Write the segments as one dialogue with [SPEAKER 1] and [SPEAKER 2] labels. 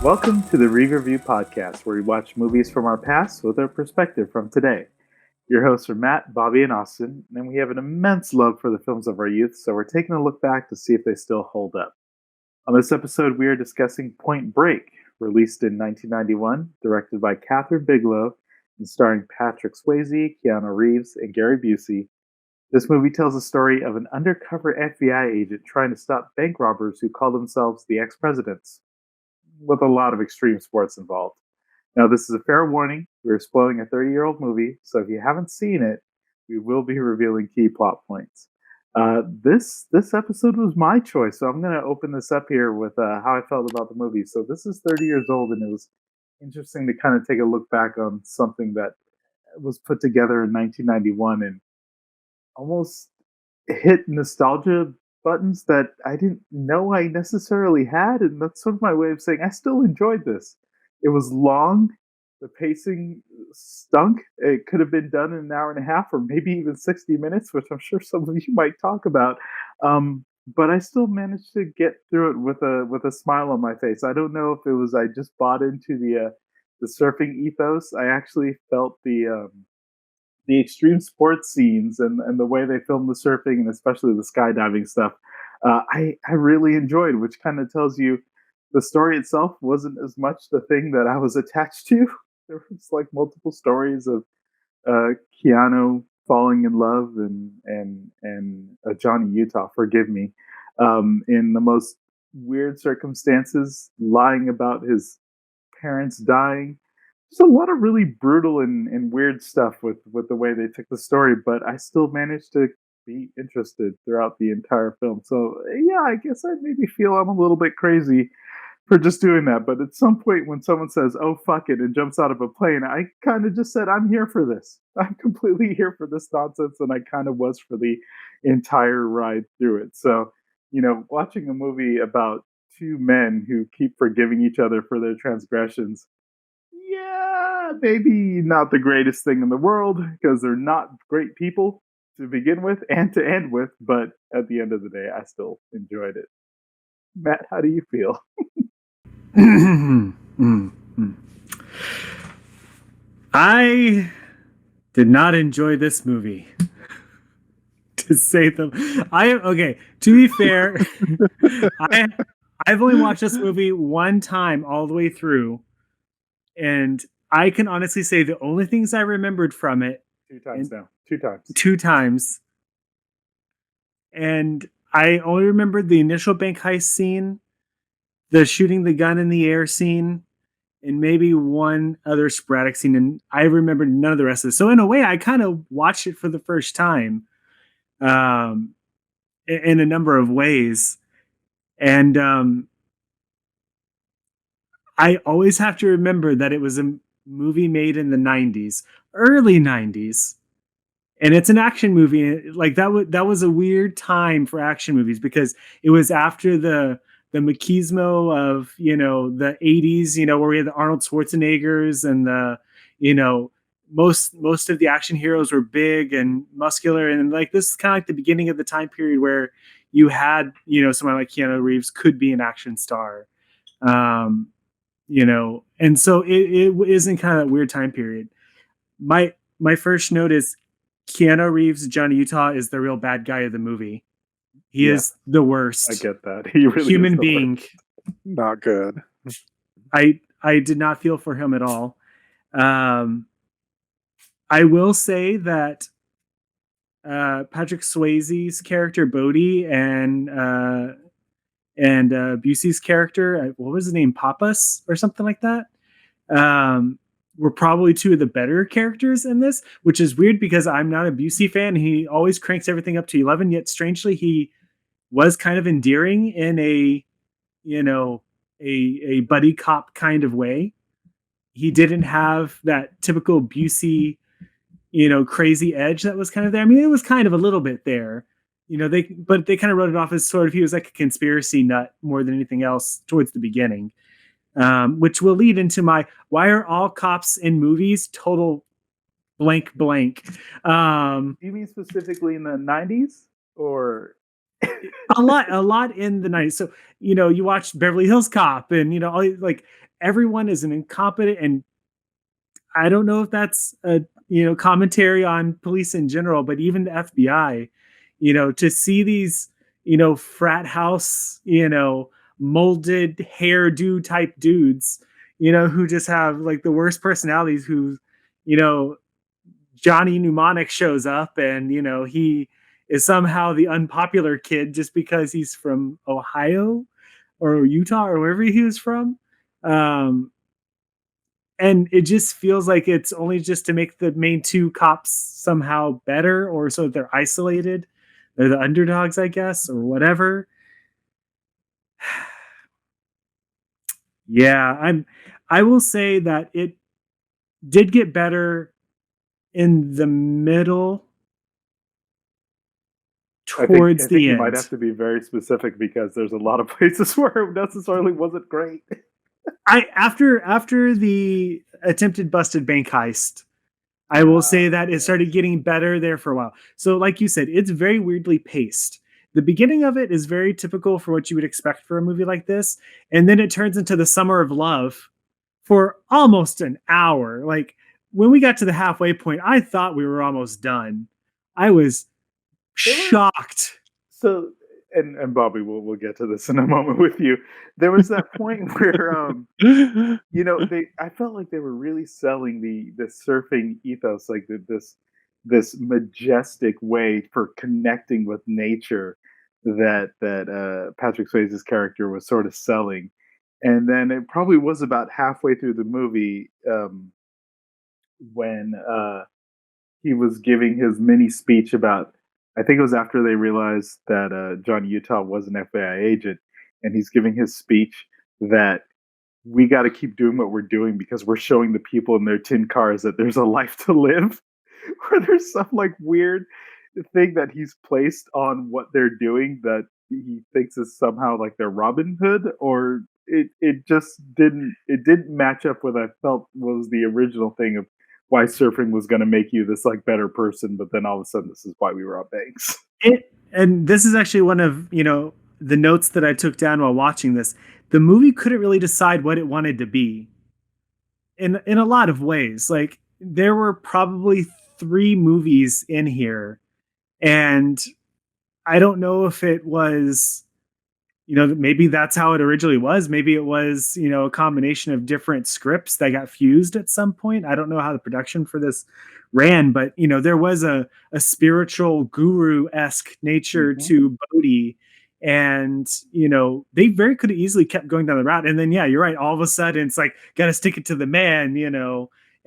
[SPEAKER 1] Welcome to the ReReview podcast, where we watch movies from our past with our perspective from today. Your hosts are Matt, Bobby, and Austin, and we have an immense love for the films of our youth, so we're taking a look back to see if they still hold up. On this episode, we are discussing Point Break, released in 1991, directed by Kathryn Bigelow, and starring Patrick Swayze, Keanu Reeves, and Gary Busey. This movie tells the story of an undercover FBI agent trying to stop bank robbers who call themselves the ex-presidents, with a lot of extreme sports involved. Now, this is a fair warning. We're spoiling a 30-year-old movie, so if you haven't seen it, we will be revealing key plot points. This episode was my choice, so I'm going to open this up here with how I felt about the movie. So this is 30 years old, and it was interesting to kind of take a look back on something that was put together in 1991 and almost hit nostalgia buttons that I didn't know I necessarily had, and that's sort of my way of saying I still enjoyed this. It was long, the pacing stunk. It could have been done in an hour and a half or maybe even 60 minutes, which I'm sure some of you might talk about. But I still managed to get through it with a smile on my face. I don't know if it was I just bought into the surfing ethos. I actually felt the extreme sports scenes and the way they filmed the surfing and especially the skydiving stuff, I really enjoyed, which kind of tells you the story itself wasn't as much the thing that I was attached to. There was like multiple stories of Keanu falling in love and Johnny Utah, forgive me, in the most weird circumstances, lying about his parents dying. There's a lot of really brutal and weird stuff with the way they took the story, but I still managed to be interested throughout the entire film. So yeah, I guess I maybe feel I'm a little bit crazy for just doing that. But at some point when someone says, "Oh, fuck it," and jumps out of a plane, I kind of just said, I'm here for this. I'm completely here for this nonsense, and I kind of was for the entire ride through it. So, watching a movie about two men who keep forgiving each other for their transgressions, yeah, maybe not the greatest thing in the world because they're not great people to begin with and to end with, but at the end of the day, I still enjoyed it. Matt, how do you feel?
[SPEAKER 2] I did not enjoy this movie. To say them, okay. To be fair, I've only watched this movie one time all the way through, and I can honestly say the only things I remembered from it two times, and I only remembered the initial bank heist scene, the shooting the gun in the air scene, and maybe one other sporadic scene, and I remembered none of the rest of it. So in a way, I kind of watched it for the first time, in a number of ways, and I always have to remember that it was a movie made in the 90s, early 90s, and it's an action movie. Like that was a weird time for action movies because it was after the machismo of, the 80s, where we had the Arnold Schwarzeneggers and most of the action heroes were big and muscular. And like, this is kind of like the beginning of the time period where you had, someone like Keanu Reeves could be an action star. And so it is in kind of that weird time period. My first note is Keanu Reeves, Johnny Utah, is the real bad guy of the movie. He is the worst.
[SPEAKER 1] I get that. He really
[SPEAKER 2] human being.
[SPEAKER 1] Worst.
[SPEAKER 3] Not good.
[SPEAKER 2] I did not feel for him at all. I will say that Patrick Swayze's character Bodhi and Busey's character, what was his name, Pappas or something like that, were probably two of the better characters in this, which is weird because I'm not a Busey fan. He always cranks everything up to 11, yet strangely he was kind of endearing in a buddy cop kind of way. He didn't have that typical Busey, crazy edge that was kind of there. I mean, it was kind of a little bit there. They kind of wrote it off as sort of, he was like a conspiracy nut more than anything else towards the beginning, which will lead into my, why are all cops in movies total blank?
[SPEAKER 1] Do you mean specifically in the 90s or
[SPEAKER 2] a lot in the 90s. So, you watch Beverly Hills Cop and, like everyone is an incompetent, and I don't know if that's a, commentary on police in general, but even the FBI, to see these, frat house, molded hairdo type dudes, who just have like the worst personalities, who, you know, Johnny Mnemonic shows up and, he is somehow the unpopular kid just because he's from Ohio or Utah or wherever he was from. Um, and it just feels like it's only just to make the main two cops somehow better, or so that they're isolated. They're the underdogs, I guess, or whatever. Yeah, I will say that it did get better in the middle
[SPEAKER 1] I
[SPEAKER 2] towards
[SPEAKER 1] think
[SPEAKER 2] the
[SPEAKER 1] you might
[SPEAKER 2] end.
[SPEAKER 1] have to be very specific because there's a lot of places where it necessarily wasn't great.
[SPEAKER 2] I after the attempted busted bank heist, I will say that it
[SPEAKER 1] Yes.
[SPEAKER 2] started getting better there for a while. So, like you said, it's very weirdly paced. The beginning of it is very typical for what you would expect for a movie like this, and then it turns into the summer of love for almost an hour. Like when we got to the halfway point, I thought we were almost done. I was
[SPEAKER 1] There was
[SPEAKER 2] shocked.
[SPEAKER 1] so and Bobby, we'll get to this in a moment with you. There was that point where they I felt like they were really selling the surfing ethos, like this majestic way for connecting with nature that Patrick Swayze's character was sort of selling. And then it probably was about halfway through the movie when he was giving his mini speech about. I think it was after they realized that Johnny Utah was an FBI agent, and he's giving his speech that we got to keep doing what we're doing because we're showing the people in their tin cars that there's a life to live. Where there's some like weird thing that he's placed on what they're doing that he thinks is somehow like their Robin Hood, or it just didn't match up with I felt was the original thing of why surfing was going to make you this like better person, but then all of a sudden this is why we rob banks.
[SPEAKER 2] And this is actually one of the notes that I took down while watching this. The movie couldn't really decide what it wanted to be in a lot of ways. Like there were probably three movies in here, and I don't know if it was, maybe that's how it originally was. Maybe it was, a combination of different scripts that got fused at some point. I don't know how the production for this ran, but there was a spiritual guru-esque nature
[SPEAKER 1] Mm-hmm.
[SPEAKER 2] to Bodhi. And they very could have easily kept going down the route. And then yeah, you're right. All of a sudden it's like, gotta stick it to the man,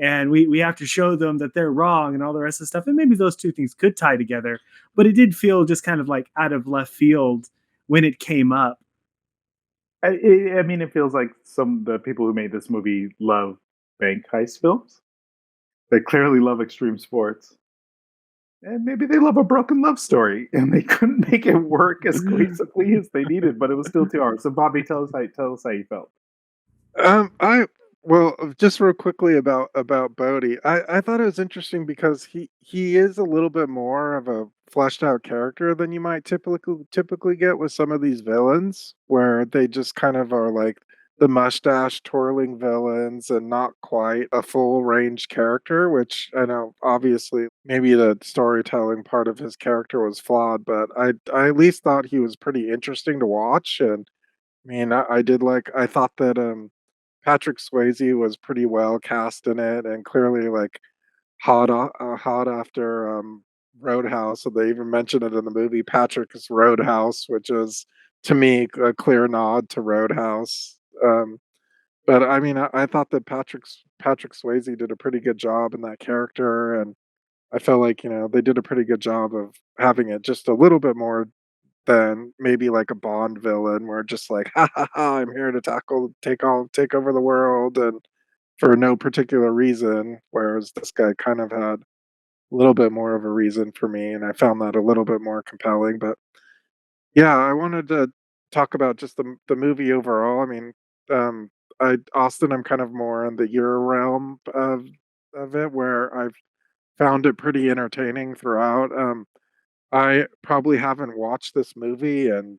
[SPEAKER 2] and we have to show them that they're wrong and all the rest of the stuff. And maybe those two things could tie together, but it did feel just kind of like out of left field when it came up.
[SPEAKER 1] I mean, it feels like some the people who made this movie love bank heist films. They clearly love extreme sports, and maybe they love a broken love story, and they couldn't make it work as cohesively as they needed, but it was still 2 hours. So, Bobby, tell us how you felt.
[SPEAKER 3] I well, just real quickly about Bodhi. I thought it was interesting because he is a little bit more of a fleshed out character than you might typically get with some of these villains, where they just kind of are like the mustache twirling villains and not quite a full range character. Which I know, obviously, maybe the storytelling part of his character was flawed, but I at least thought he was pretty interesting to watch. And I mean, I did like I thought that Patrick Swayze was pretty well cast in it, and clearly like hot after Roadhouse. So they even mention it in the movie Patrick's Roadhouse, which is to me a clear nod to Roadhouse. But I mean, I thought that Patrick Swayze did a pretty good job in that character, and I felt like they did a pretty good job of having it just a little bit more than maybe like a Bond villain, where just like, ha ha ha, I'm here to take over the world, and for no particular reason. Whereas this guy kind of had a little bit more of a reason for me, and I found that a little bit more compelling. But yeah, I wanted to talk about just the movie overall. I mean, Austin, I'm kind of more in the your realm of it, where I've found it pretty entertaining throughout. I probably haven't watched this movie in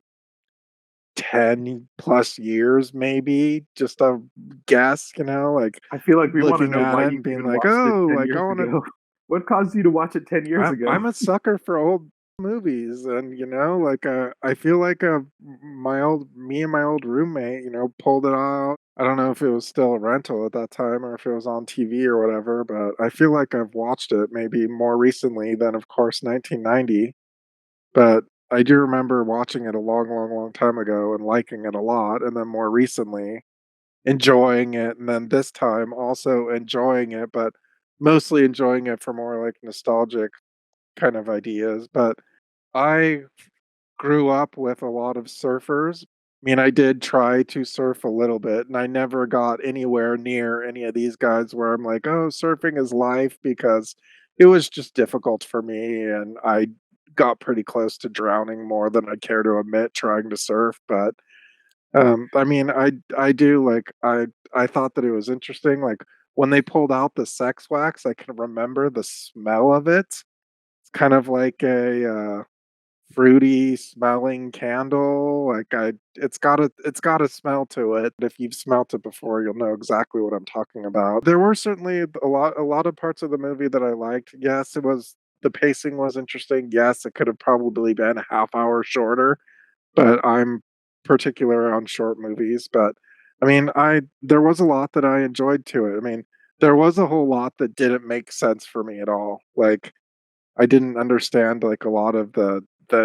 [SPEAKER 3] 10 plus years, maybe, just a guess, like
[SPEAKER 1] I feel like we want to
[SPEAKER 3] looking
[SPEAKER 1] know
[SPEAKER 3] at
[SPEAKER 1] why
[SPEAKER 3] it
[SPEAKER 1] you
[SPEAKER 3] and being
[SPEAKER 1] even
[SPEAKER 3] like,
[SPEAKER 1] watched it
[SPEAKER 3] oh,
[SPEAKER 1] 10
[SPEAKER 3] like I
[SPEAKER 1] years
[SPEAKER 3] want to.
[SPEAKER 1] ago. What caused you to watch it 10 years ago?
[SPEAKER 3] I'm a sucker for old movies, and like I feel like me and my old roommate, pulled it out. I don't know if it was still a rental at that time or if it was on TV or whatever, but I feel like I've watched it maybe more recently than, of course, 1990. But I do remember watching it a long, long, long time ago and liking it a lot, and then more recently enjoying it, and then this time also enjoying it, but mostly enjoying it for more like nostalgic kind of ideas. But I grew up with a lot of surfers. I mean, I did try to surf a little bit, and I never got anywhere near any of these guys where I'm like, "Oh, surfing is life," because it was just difficult for me, and I got pretty close to drowning more than I care to admit trying to surf. But I mean, I do like I thought that it was interesting. Like when they pulled out the sex wax, I can remember the smell of it. It's kind of like a fruity smelling candle. Like it's got a smell to it. If you've smelt it before, you'll know exactly what I'm talking about. There were certainly a lot of parts of the movie that I liked. Yes, the pacing was interesting. Yes, it could have probably been a half hour shorter, but I'm particular on short movies. But I mean, I there was a lot that I enjoyed to it. I mean, there was a whole lot that didn't make sense for me at all. Like I didn't understand like a lot of the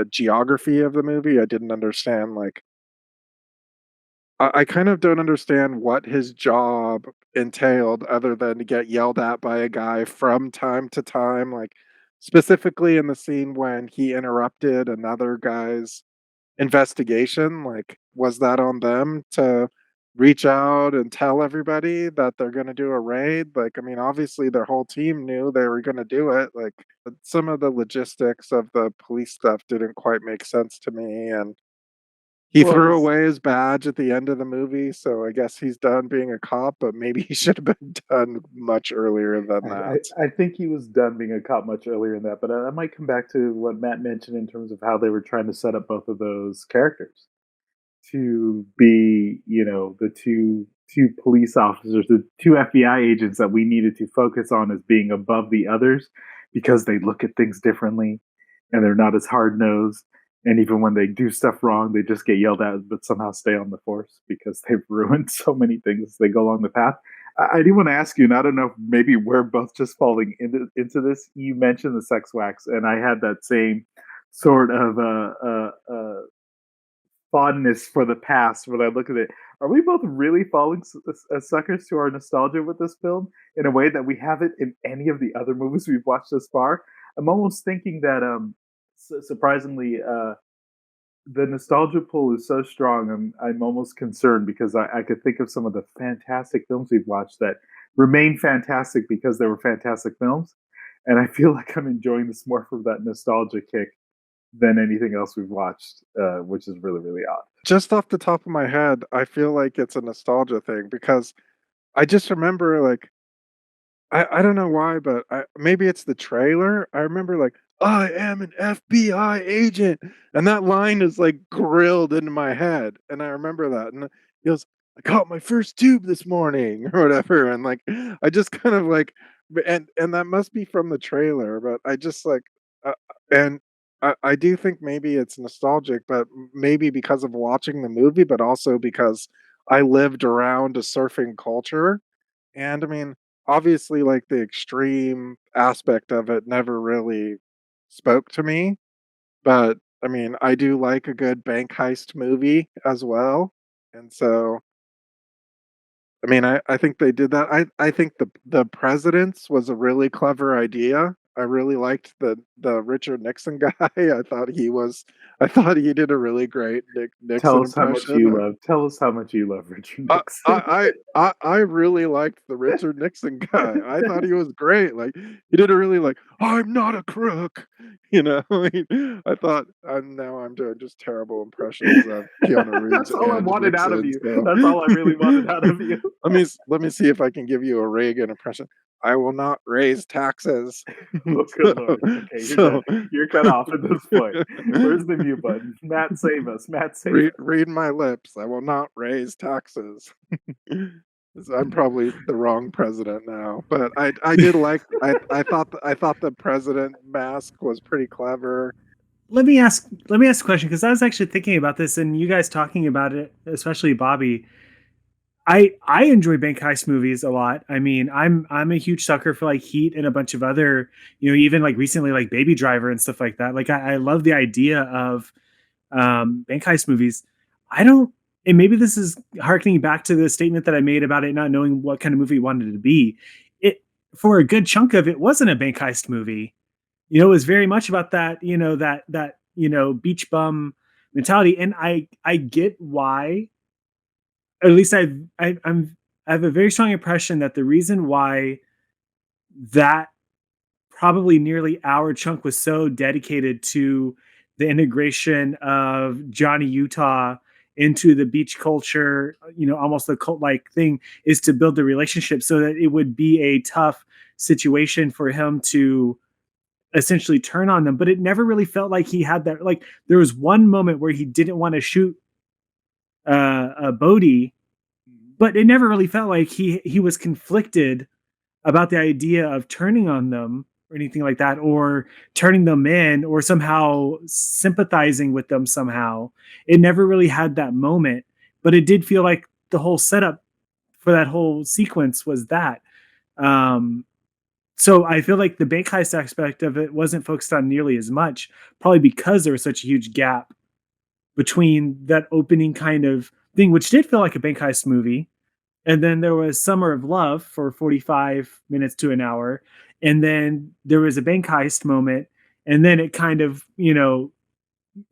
[SPEAKER 3] geography of the movie. I didn't understand like I kind of don't understand what his job entailed other than to get yelled at by a guy from time to time, like specifically in the scene when he interrupted another guy's investigation. Like, was that on them to reach out and tell everybody that they're going to do a raid? Like, I mean, obviously their whole team knew they were going to do it. Like, some of the logistics of the police stuff didn't quite make sense to me. And he
[SPEAKER 1] Well,
[SPEAKER 3] threw away his badge at the end of the movie, so I guess he's done being a cop, but maybe he should have been done much earlier than that.
[SPEAKER 1] I think he was done being a cop much earlier than that, but I might come back to what Matt mentioned in terms of how they were trying to set up both of those characters to be, the two police officers, the two FBI agents that we needed to focus on as being above the others because they look at things differently and they're not as hard nosed. And even when they do stuff wrong, they just get yelled at, but somehow stay on the force because they've ruined so many things as they go along the path. I do want to ask you, and I don't know if maybe we're both just falling into this. You mentioned the sex wax, and I had that same sort of fondness for the past when I look at it. Are we both really falling as suckers to our nostalgia with this film in a way that we haven't in any of the other movies we've watched thus far? I'm almost thinking that, surprisingly, the nostalgia pull is so strong. I'm almost concerned because I could think of some of the fantastic films we've watched that remain fantastic because they were fantastic films, and I feel like I'm enjoying this more from that nostalgia kick than anything else we've watched, which is really, really odd.
[SPEAKER 3] Just off the top of my head, I feel like it's a nostalgia thing because I just remember like I don't know why, but maybe it's the trailer. I remember like, "I am an FBI agent," and that line is like grilled into my head, and I remember that. And he goes, "I caught my first tube this morning," or whatever, and like I just kind of like, and that must be from the trailer, but I just like, and I do think maybe it's nostalgic, but maybe because of watching the movie, but also because I lived around a surfing culture, and I mean, obviously, like, the extreme aspect of it never really spoke to me, but, I mean, I do like a good bank heist movie as well, and so, I mean, I think they did that. I think the Presidents was a really clever idea. I really liked the Richard Nixon guy. I thought he did a really great
[SPEAKER 1] Tell
[SPEAKER 3] Nixon
[SPEAKER 1] us how much
[SPEAKER 3] impression.
[SPEAKER 1] you love. Tell us how much you love Richard
[SPEAKER 3] I
[SPEAKER 1] Nixon.
[SPEAKER 3] I really liked the Richard Nixon guy. I thought he was great. Like he did a really like, "I'm not a crook," you know. I thought now I'm doing just terrible impressions of Keanu Reeves
[SPEAKER 1] That's all I
[SPEAKER 3] and
[SPEAKER 1] wanted out of
[SPEAKER 3] Nixon.
[SPEAKER 1] you.
[SPEAKER 3] So
[SPEAKER 1] That's all I really wanted out of you.
[SPEAKER 3] let me see if I can give you a Reagan impression. I will not raise taxes.
[SPEAKER 1] Oh, good Lord. Okay, you're done. You're cut off at this point. Where's the mute button? Matt, save us. Matt, save us.
[SPEAKER 3] Read my lips. I will not raise taxes. I'm probably the wrong president now, but I did like I thought the president mask was pretty clever.
[SPEAKER 2] Let me ask a question, because I was actually thinking about this, and you guys talking about it, especially Bobby. I enjoy bank heist movies a lot. I mean, I'm a huge sucker for like Heat and a bunch of other, even like recently like Baby Driver and stuff like that. Like I love the idea of bank heist movies. I don't, and maybe this is harkening back to the statement that I made about it not knowing what kind of movie it wanted to be. It, for a good chunk of it, wasn't a bank heist movie. It was very much about that, that beach bum mentality, and I get why. At least I have a very strong impression that the reason why that probably nearly hour chunk was so dedicated to the integration of Johnny Utah into the beach culture, almost a cult like thing, is to build the relationship so that it would be a tough situation for him to essentially turn on them. But it never really felt like he had that. Like there was one moment where he didn't want to shoot Bodhi, but it never really felt like he was conflicted about the idea of turning on them or anything like that, or turning them in, or somehow sympathizing with them somehow. It never really had that moment, but it did feel like the whole setup for that whole sequence was that. So I feel like the bank heist aspect of it wasn't focused on nearly as much, probably because there was such a huge gap between that opening kind of thing, which did feel like a bank heist movie. And then there was Summer of Love for 45 minutes to an hour. And then there was a bank heist moment. And then it kind of,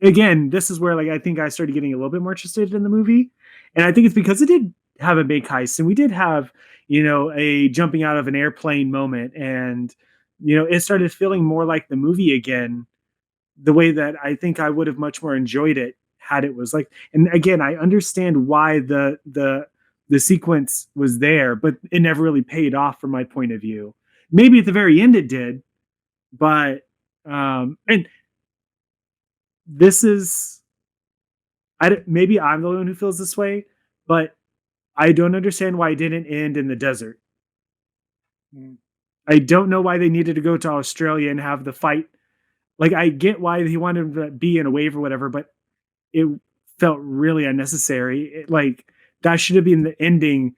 [SPEAKER 2] again, this is where like I think I started getting a little bit more interested in the movie. And I think it's because it did have a bank heist, and we did have, a jumping out of an airplane moment. And, it started feeling more like the movie again, the way that I think I would have much more enjoyed it had it was like. And again, I understand why the sequence was there, but it never really paid off from my point of view. Maybe at the very end it did, but and this is, maybe I'm the one who feels this way, but I don't understand why it didn't end in the desert. I don't know why they needed to go to Australia and have the fight. Like, I get why he wanted to be in a wave or whatever, but it felt really unnecessary. Like, that should have been the ending.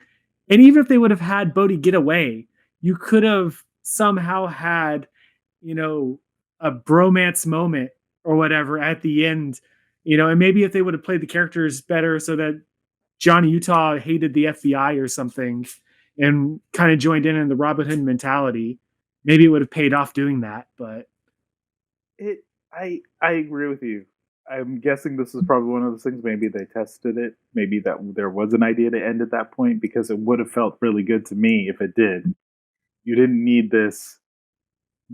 [SPEAKER 2] And even if they would have had Bodhi get away, you could have somehow had, a bromance moment or whatever at the end, and maybe if they would have played the characters better so that Johnny Utah hated the FBI or something and kind of joined in the Robin Hood mentality, maybe it would have paid off doing that. But
[SPEAKER 1] I agree with you. I'm guessing this is probably one of those things. Maybe they tested it. Maybe that there was an idea to end at that point, because it would have felt really good to me if it did. You didn't need this.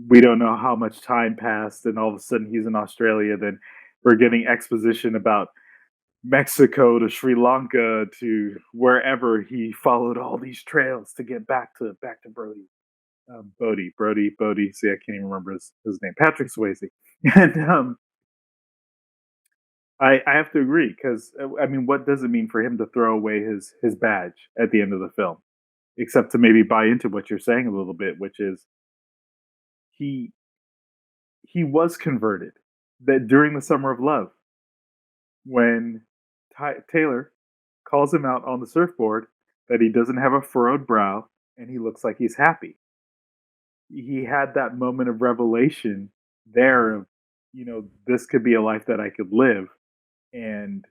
[SPEAKER 1] We don't know how much time passed, and all of a sudden he's in Australia. Then we're getting exposition about Mexico to Sri Lanka to wherever he followed all these trails to get back to Brody. Bodhi. See, I can't even remember his name. Patrick Swayze. And I have to agree, because I mean, what does it mean for him to throw away his badge at the end of the film, except to maybe buy into what you're saying a little bit, which is he was converted that during the Summer of Love, when Taylor calls him out on the surfboard that he doesn't have a furrowed brow and he looks like he's happy. He had that moment of revelation there of, this could be a life that I could live. And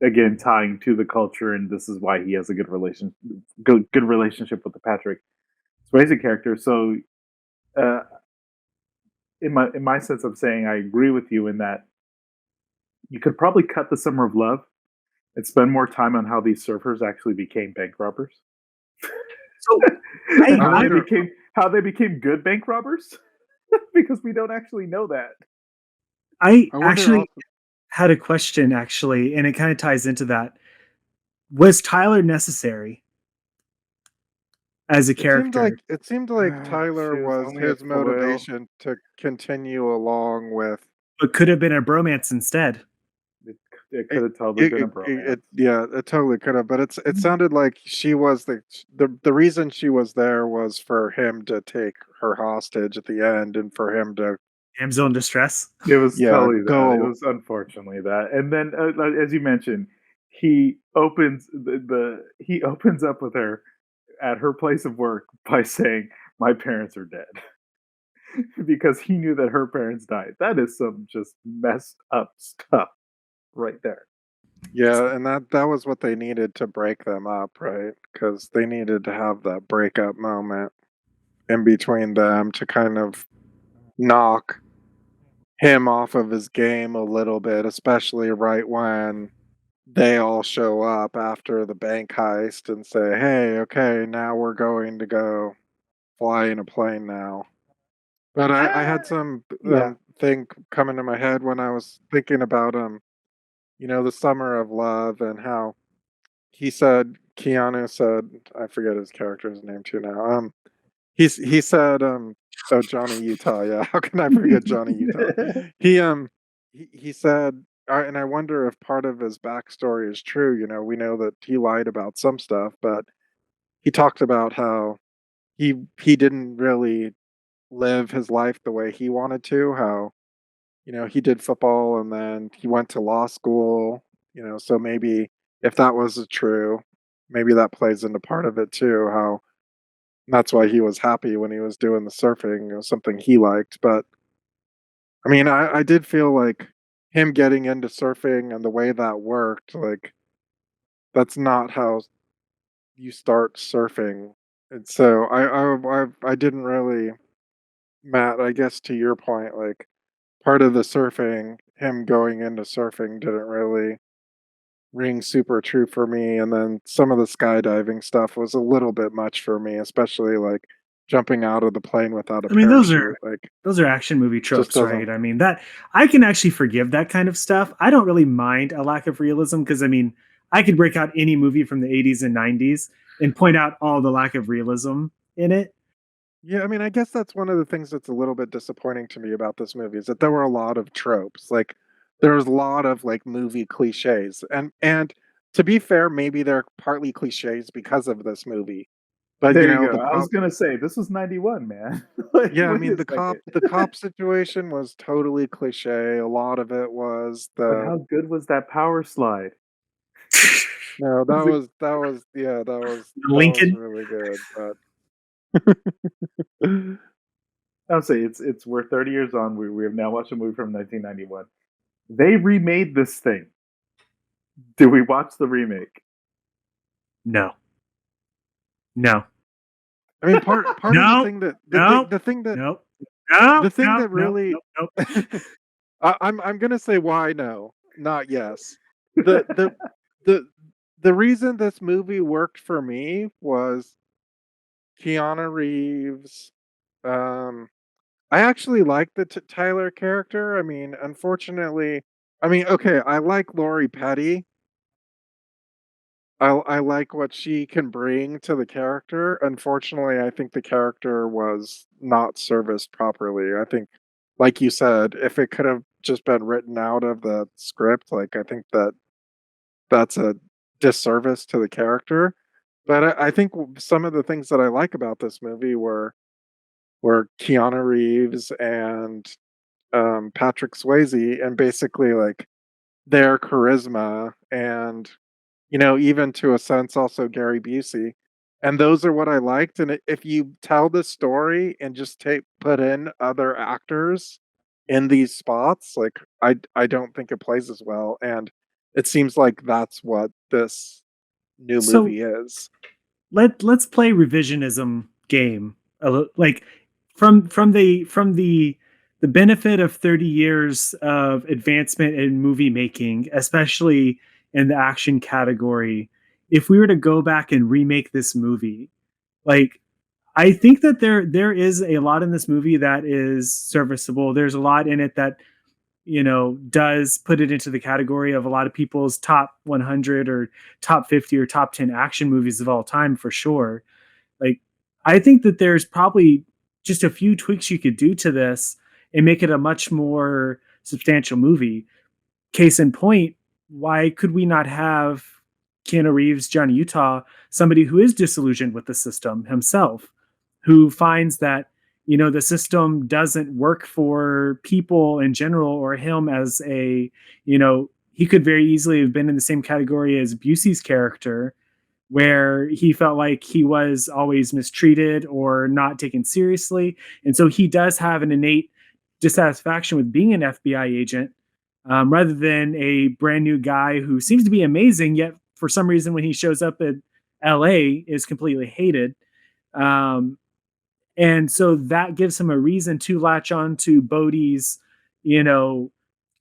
[SPEAKER 1] again, tying to the culture, and this is why he has a good relationship with the Patrick Swayze character. So, in my sense, I'm saying I agree with you in that you could probably cut the Summer of Love and spend more time on how these surfers actually became bank robbers.
[SPEAKER 2] So
[SPEAKER 1] how they became good bank robbers, because we don't actually know that.
[SPEAKER 2] I actually had a question, actually, and it kind of ties into that. Was Tyler necessary? as a character.
[SPEAKER 3] It seemed like Tyler
[SPEAKER 1] She was
[SPEAKER 3] was
[SPEAKER 1] only a
[SPEAKER 3] his
[SPEAKER 1] foil.
[SPEAKER 3] motivation to continue
[SPEAKER 1] She was only a
[SPEAKER 3] his
[SPEAKER 1] foil.
[SPEAKER 3] motivation to continue along with
[SPEAKER 2] But could have been a bromance instead.
[SPEAKER 1] It could have totally been a bromance.
[SPEAKER 3] yeah, it totally could have, but it sounded like she was the reason she was there was for him to take her hostage at the end and for him to
[SPEAKER 2] Damsel in distress.
[SPEAKER 1] It was
[SPEAKER 3] yeah
[SPEAKER 1] totally that. It
[SPEAKER 3] go
[SPEAKER 1] was unfortunately that. And then, as you mentioned, he opens he opens up with her at her place of work by saying, "My parents are dead," because he knew that her parents died. That is some just messed up stuff right there.
[SPEAKER 3] yeah, and that was what they needed to break them up, right? Because they needed to have that breakup moment in between them to kind of knock him off of his game a little bit, especially right when they all show up after the bank heist and say, "Hey, okay, now we're going to go fly in a plane now." But I had some
[SPEAKER 1] Yeah.
[SPEAKER 3] thing come into my head when I was thinking about the summer of love and how Keanu said, I forget his character's name too now. He said, oh, Johnny Utah, yeah. How can I forget Johnny Utah? He he said, and I wonder if part of his backstory is true. We know that he lied about some stuff, but he talked about how he didn't really live his life the way he wanted to. How he did football and then he went to law school. So maybe if that was true, maybe that plays into part of it too. How that's why he was happy when he was doing the surfing. It was something he liked. But I mean, I did feel like him getting into surfing and the way that worked, like that's not how you start surfing. And so I didn't really, Matt. I guess to your point, like part of the surfing, him going into surfing didn't really ring super true for me. And then some of the skydiving stuff was a little bit much for me, especially like jumping out of the plane without a
[SPEAKER 2] I mean,
[SPEAKER 3] parachute. Like
[SPEAKER 2] those are action movie
[SPEAKER 3] just
[SPEAKER 2] tropes,
[SPEAKER 3] doesn't.
[SPEAKER 2] right? I mean, that I can actually forgive that kind of stuff. I don't really mind a lack of realism because I mean, I could break out any movie from the 80s and 90s and point out all the lack of realism in it.
[SPEAKER 3] Yeah, I mean, I guess that's one of the things that's a little bit disappointing to me about this movie is that there were a lot of tropes. Like there was a lot of like movie cliches. And to be fair, maybe they're partly cliches because of this movie. But
[SPEAKER 1] There you go.
[SPEAKER 3] the
[SPEAKER 1] I was
[SPEAKER 3] cop
[SPEAKER 1] gonna say this was 91, man. Like,
[SPEAKER 3] yeah, I
[SPEAKER 1] wait
[SPEAKER 3] mean
[SPEAKER 1] a second.
[SPEAKER 3] the cop situation was totally cliche. A lot of it was
[SPEAKER 1] But
[SPEAKER 3] the
[SPEAKER 1] how good was that power slide?
[SPEAKER 3] no,
[SPEAKER 1] Was it-
[SPEAKER 3] that was
[SPEAKER 2] Lincoln.
[SPEAKER 3] really good. But
[SPEAKER 1] I'll say it's we're 30 years on. We have now watched a movie from 1991. They remade this thing. Did we watch the remake?
[SPEAKER 2] No, no,
[SPEAKER 3] I mean part of the
[SPEAKER 2] no,
[SPEAKER 3] thing that
[SPEAKER 2] no,
[SPEAKER 3] the thing that
[SPEAKER 2] no, no,
[SPEAKER 3] the thing
[SPEAKER 2] no,
[SPEAKER 3] that
[SPEAKER 2] no,
[SPEAKER 3] really
[SPEAKER 2] no, no.
[SPEAKER 3] I'm gonna say why no, not yes. The the the the reason this movie worked for me was Keanu Reeves. Um, I actually like the Tyler character. I mean, unfortunately, I mean, okay, I like Lori Petty. I like what she can bring to the character. Unfortunately, I think the character was not serviced properly. I think, like you said, if it could have just been written out of the script, like I think that's a disservice to the character. But I think some of the things that I like about this movie were Keanu Reeves and Patrick Swayze, and basically like their charisma and even to a sense, also Gary Busey. And those are what I liked. And if you tell the story and just put in other actors in these spots, like I don't think it plays as well. And it seems like that's what this new
[SPEAKER 2] So
[SPEAKER 3] movie is.
[SPEAKER 2] let's play revisionism game. Like from the benefit of 30 years of advancement in movie making, especially in the action category. If we were to go back and remake this movie, like I think that there is a lot in this movie that is serviceable. There's a lot in it that does put it into the category of a lot of people's top 100 or top 50 or top 10 action movies of all time for sure. Like I think that there's probably just a few tweaks you could do to this and make it a much more substantial movie. Case in point, why could we not have Keanu Reeves, Johnny Utah, somebody who is disillusioned with the system himself, who finds that, you know, the system doesn't work for people in general, or him as a, you know, he could very easily have been in the same category as Busey's character, where he felt like he was always mistreated or not taken seriously. And so he does have an innate dissatisfaction with being an FBI agent, rather than a brand new guy who seems to be amazing, yet for some reason when he shows up at LA is completely hated. Um, and so that gives him a reason to latch on to Bodhi's, you know,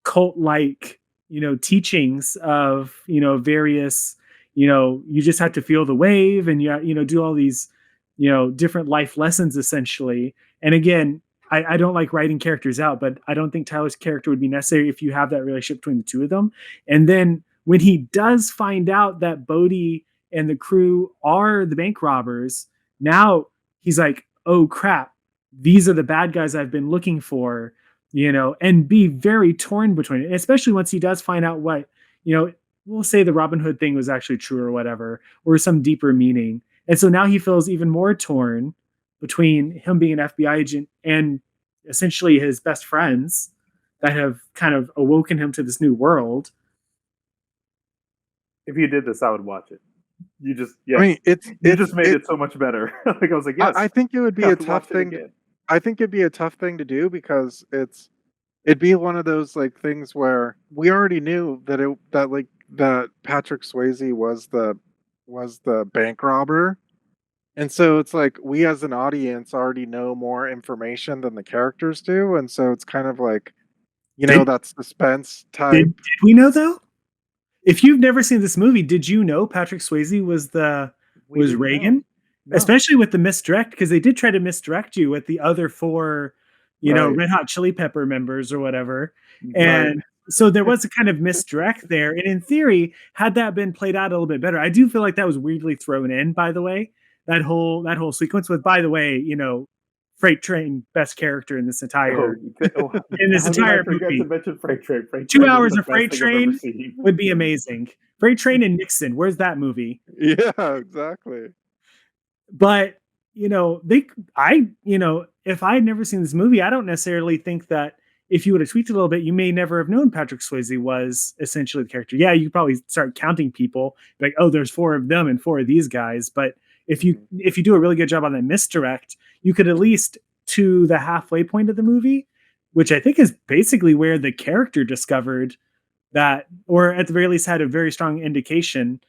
[SPEAKER 2] cult like, you know, teachings of, you know, various, you know, you just have to feel the wave, and you know, do all these, you know, different life lessons essentially. And again, I don't like writing characters out, but I don't think Tyler's character would be necessary if you have that relationship between the two of them. And then when he does find out that Bodhi and the crew are the bank robbers, now he's like, oh crap, these are the bad guys I've been looking for, you know, and be very torn between it, especially once he does find out what, you know, we'll say the Robin Hood thing was actually true or whatever, or some deeper meaning. And so now he feels even more torn between him being an FBI agent and essentially his best friends that have kind of awoken him to this new world.
[SPEAKER 1] If you did this, I would watch it. You just, yes.
[SPEAKER 3] I mean,
[SPEAKER 1] you just made it so much better. Like I was like, yes.
[SPEAKER 3] I think it would be a tough thing. I think it'd be a tough thing to do because it'd be one of those like things where we already knew that Patrick Swayze was the bank robber. And so it's like we as an audience already know more information than the characters do, and so it's kind of like, you know, that suspense type.
[SPEAKER 2] Did we know though? If you've never seen this movie, did you know Patrick Swayze was Reagan? No. Especially with the misdirect, because they did try to misdirect you with the other four, you know, Red Hot Chili Pepper members or whatever. And so there was a kind of misdirect there. And in theory, had that been played out a little bit better, I do feel like that was weirdly thrown in, by the way. That whole sequence with, by the way, you know, Freight Train, best character in this entire entire movie.
[SPEAKER 1] To mention Freight Train.
[SPEAKER 2] 2 hours of Freight Train would be amazing. Freight Train and Nixon. Where's that movie?
[SPEAKER 3] Yeah, exactly.
[SPEAKER 2] But you know, if I had never seen this movie, I don't necessarily think that if you would have tweaked a little bit, you may never have known Patrick Swayze was essentially the character. Yeah, you could probably start counting people, like, oh, there's 4 of them and 4 of these guys. But if you do a really good job on that misdirect, you could at least to the halfway point of the movie, which I think is basically where the character discovered that, or at the very least had a very strong indication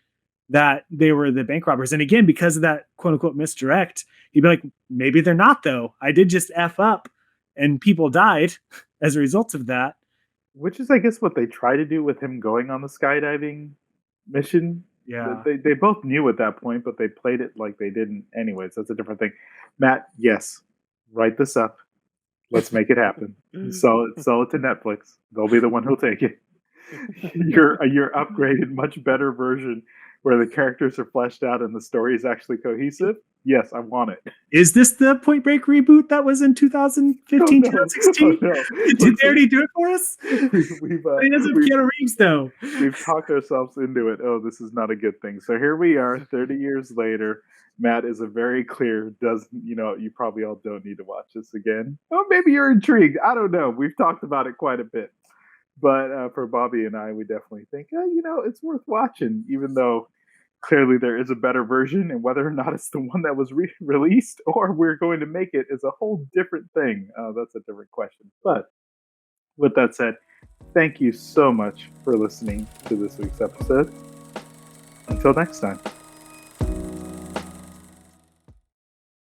[SPEAKER 2] that they were the bank robbers. And again, because of that quote unquote misdirect, he'd be like, maybe they're not though. I did just F up and people died as a result of that.
[SPEAKER 1] Which is, I guess, what they try to do with him going on the skydiving mission.
[SPEAKER 2] Yeah.
[SPEAKER 1] They both knew at that point, but they played it like they didn't anyways. That's a different thing. Matt, yes, write this up. Let's make it happen. Sell it to Netflix. They'll be the one who'll take it. Your upgraded, much better version where the characters are fleshed out and the story is actually cohesive. Yes, I want it.
[SPEAKER 2] Is this the Point Break reboot that was in 2015, 2016? Oh, no. Did they already do it for us? He doesn't have Keanu Reeves, though.
[SPEAKER 1] We've talked ourselves into it. Oh, this is not a good thing. So here we are, 30 years later. Matt is a very clear, you probably all don't need to watch this again. Oh, maybe you're intrigued. I don't know. We've talked about it quite a bit. But for Bobby and I, we definitely think, it's worth watching, even though clearly there is a better version, and whether or not it's the one that was released or we're going to make it is a whole different thing. That's a different question. But with that said, thank you so much for listening to this week's episode. Until next time.